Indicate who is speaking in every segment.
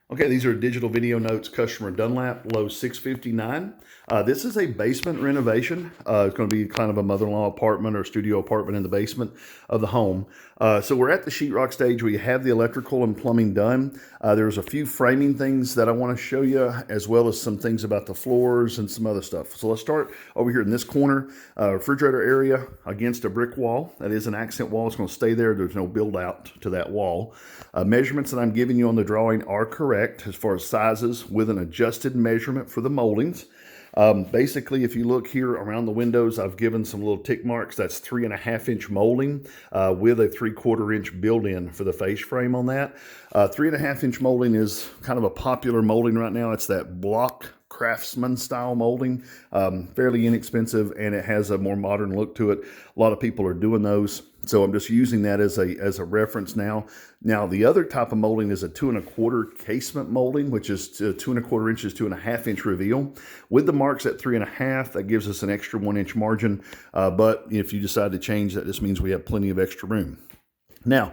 Speaker 1: Okay, these are digital video notes, customer Dunlap, low 659. This is a basement renovation. It's going to be kind of a mother-in-law apartment or studio apartment in the basement of the home. So we're at the sheetrock stage. We have the electrical and plumbing done. There's a few framing things that I want to show you, as well as some things about the floors and some other stuff. So let's start over here in this corner, refrigerator area against a brick wall. That is an accent wall. It's going to stay there. There's no build out to that wall. Measurements that I'm giving you on the drawing are correct as far as sizes with an adjusted measurement for the moldings. Basically, if you look here around the windows, I've given some little tick marks. That's 3.5 inch molding with a 3/4 inch build-in for the face frame on that. 3.5 inch molding is kind of a popular molding right now. It's that block craftsman style molding, fairly inexpensive, and it has a more modern look to it. A lot of people are doing those, so I'm just using that as a reference now. Now the other type of molding is a 2.25 casement molding, which is 2.25 inches, 2.5 inch reveal. With the marks at 3.5, that gives us an extra 1 inch margin. But if you decide to change that, this means we have plenty of extra room. Now,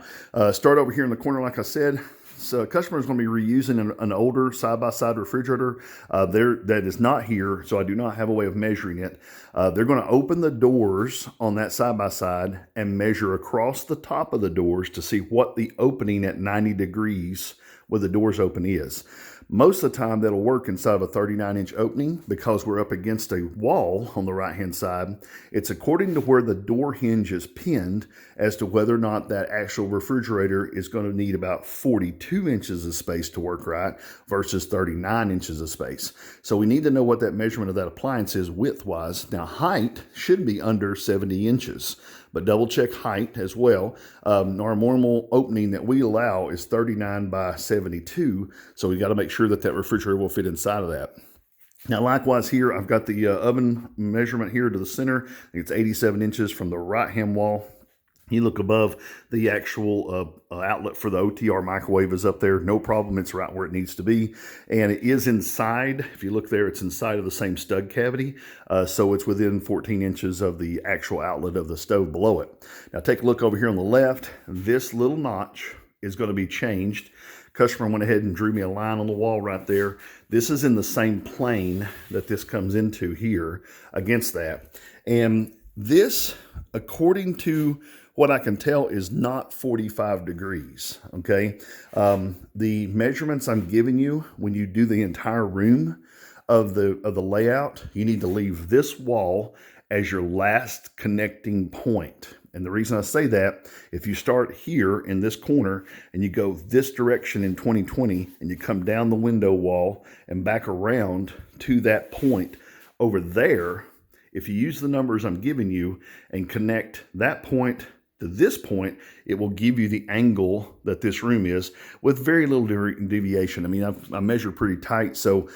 Speaker 1: start over here in the corner, like I said. So customer is going to be reusing an older side-by-side refrigerator that is not here, so I do not have a way of measuring it. They're going to open the doors on that side-by-side and measure across the top of the doors to see what the opening at 90 degrees with the doors open is. Most of the time that'll work inside of a 39-inch opening because we're up against a wall on the right-hand side. It's according to where the door hinge is pinned as to whether or not that actual refrigerator is going to need about 42 inches of space to work right versus 39 inches of space. So we need to know what that measurement of that appliance is width-wise. Now height should be under 70 inches. But double check height as well. Our normal opening that we allow is 39 by 72. So we got to make sure that that refrigerator will fit inside of that. Now, likewise here, I've got the oven measurement here to the center. I think it's 87 inches from the right-hand wall. You look above, the actual outlet for the OTR microwave is up there. No problem. It's right where it needs to be. And it is inside. If you look there, it's inside of the same stud cavity. So it's within 14 inches of the actual outlet of the stove below it. Now take a look over here on the left. This little notch is going to be changed. Customer went ahead and drew me a line on the wall right there. This is in the same plane that this comes into here against that. And this, according to what I can tell, is not 45 degrees, okay? The measurements I'm giving you, when you do the entire room of the layout, you need to leave this wall as your last connecting point. And the reason I say that, if you start here in this corner and you go this direction in 2020 and you come down the window wall and back around to that point over there, if you use the numbers I'm giving you and connect that point to this point, it will give you the angle that this room is with very little deviation. I mean, I measure pretty tight, so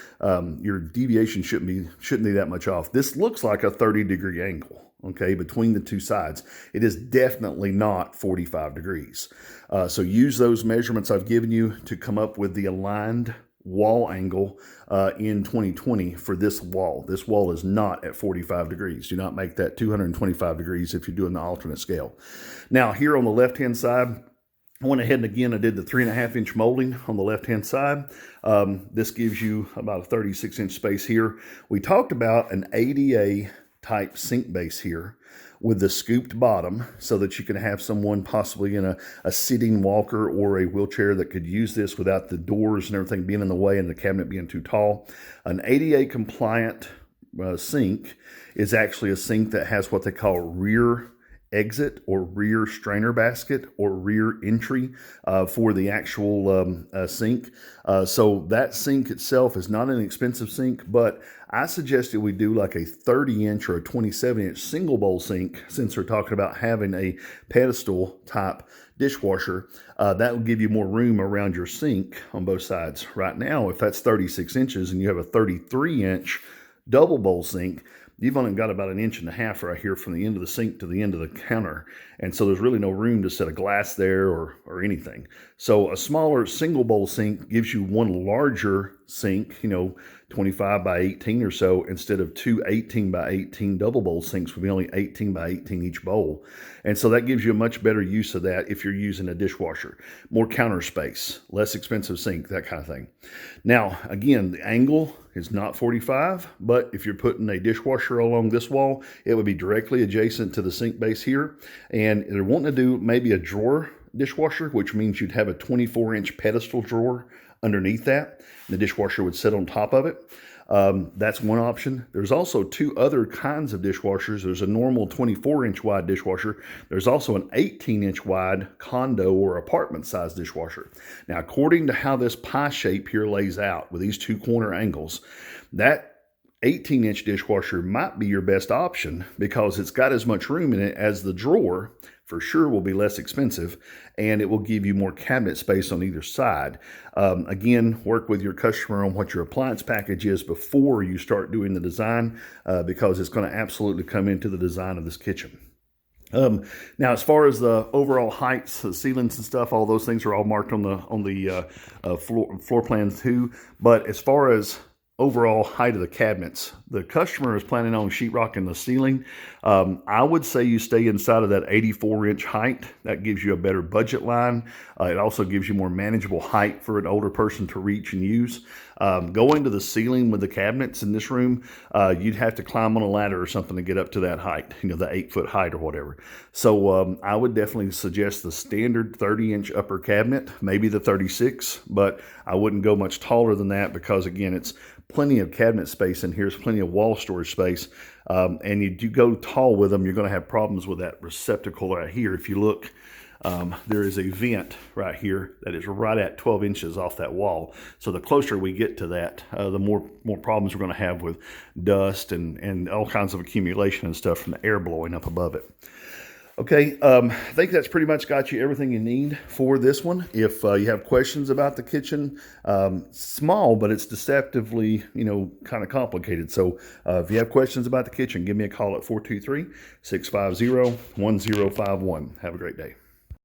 Speaker 1: your deviation shouldn't be that much off. This looks like a 30-degree angle, okay, between the two sides. It is definitely not 45 degrees. So use those measurements I've given you to come up with the aligned wall angle in 2020 for this wall. This wall is not at 45 degrees. Do not make that 225 degrees if you're doing the alternate scale. Now here on the left-hand side, I went ahead and again, I did the 3.5 inch molding on the left-hand side. This gives you about a 36-inch space here. We talked about an ADA type sink base here with the scooped bottom so that you can have someone possibly in a sitting walker or a wheelchair that could use this without the doors and everything being in the way and the cabinet being too tall. An ADA compliant sink is actually a sink that has what they call rear exit or rear strainer basket or rear entry for the actual sink. So that sink itself is not an expensive sink, but I suggested we do like a 30-inch or a 27-inch single bowl sink, since we're talking about having a pedestal type dishwasher. That will give you more room around your sink on both sides. Right now, if that's 36 inches and you have a 33-inch double bowl sink, you've only got about 1.5 inches right here from the end of the sink to the end of the counter. And so there's really no room to set a glass there or anything. So a smaller single bowl sink gives you one larger sink, 25 by 18 or so, instead of two 18 by 18 double bowl sinks would be only 18 by 18 each bowl. And so that gives you a much better use of that if you're using a dishwasher. More counter space, less expensive sink, that kind of thing. Now, again, the angle is not 45, but if you're putting a dishwasher along this wall, it would be directly adjacent to the sink base here. And they're wanting to do maybe a drawer dishwasher, which means you'd have a 24-inch pedestal drawer underneath that. The dishwasher would sit on top of it. That's one option. There's also two other kinds of dishwashers. There's a normal 24-inch wide dishwasher. There's also an 18-inch wide condo or apartment size dishwasher. Now, according to how this pie shape here lays out with these two corner angles, that 18-inch dishwasher might be your best option because it's got as much room in it as the drawer. For sure will be less expensive, and it will give you more cabinet space on either side. Again, work with your customer on what your appliance package is before you start doing the design, because it's going to absolutely come into the design of this kitchen. Now, as far as the overall heights, the ceilings and stuff, all those things are all marked on the floor plans too. But as far as overall height of the cabinets, the customer is planning on sheetrocking the ceiling. I would say you stay inside of that 84-inch height. That gives you a better budget line. It also gives you more manageable height for an older person to reach and use. Going to the ceiling with the cabinets in this room, you'd have to climb on a ladder or something to get up to that height, the 8-foot height or whatever. So I would definitely suggest the standard 30-inch upper cabinet, maybe the 36, but I wouldn't go much taller than that because, again, it's plenty of cabinet space in here. There's plenty of wall storage space. And you do go tall with them, you're going to have problems with that receptacle right here. If you look, there is a vent right here that is right at 12 inches off that wall. So the closer we get to that, the more problems we're going to have with dust and all kinds of accumulation and stuff from the air blowing up above it. Okay, I think that's pretty much got you everything you need for this one. If you have questions about the kitchen, small, but it's deceptively, kind of complicated. So if you have questions about the kitchen, give me a call at 423-650-1051. Have a great day.